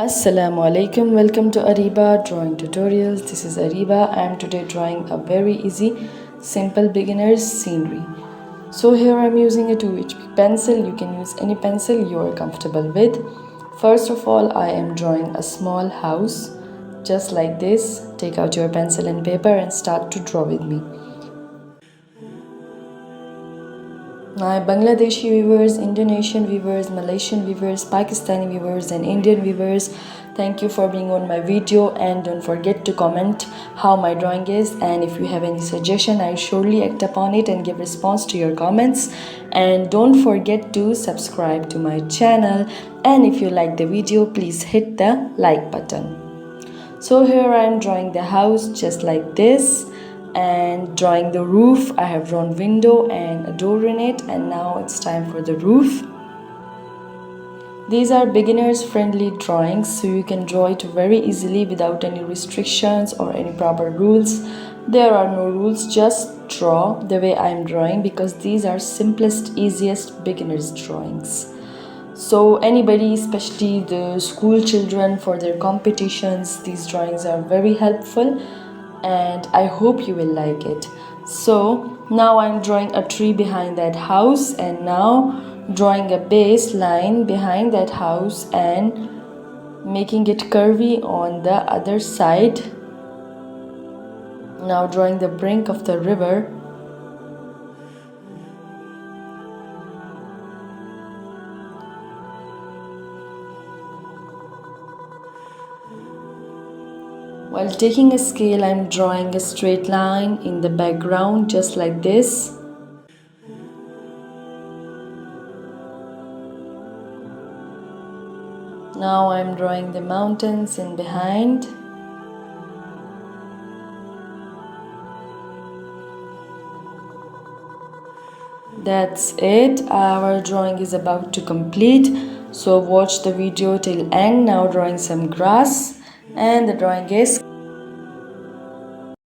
Assalamu alaikum, welcome to Areeba drawing tutorials. This is Areeba. I am today drawing a very easy simple beginner's scenery. So here I am using a 2HB pencil. You can use any pencil you are comfortable with. First of all, I am drawing a small house just like this. Take out your pencil and paper and start to draw with me. My Bangladeshi viewers, Indonesian viewers, Malaysian viewers, Pakistani viewers and Indian viewers, thank you for being on my video, and don't forget to comment how my drawing is, and if you have any suggestion I'll surely act upon it and give response to your comments. And don't forget to subscribe to my channel, and if you like the video please hit the like button. So here I am drawing the house just like this, and drawing the roof. I have drawn window and a door in it, and now it's time for the roof. These are beginners friendly drawings, so you can draw it very easily without any restrictions or any proper rules. There are no rules, just draw the way I am drawing, because these are simplest, easiest beginners drawings. So anybody, especially the school children, for their competitions, these drawings are very helpful, and I hope you will like it. So now I'm drawing a tree behind that house, and now drawing a base line behind that house and making it curvy on the other side. Now drawing the brink of the river. While taking a scale, I'm drawing a straight line in the background just like this. Now I'm drawing the mountains in behind. That's it. Our drawing is about to complete. So watch the video till end. Now drawing some grass, and the drawing is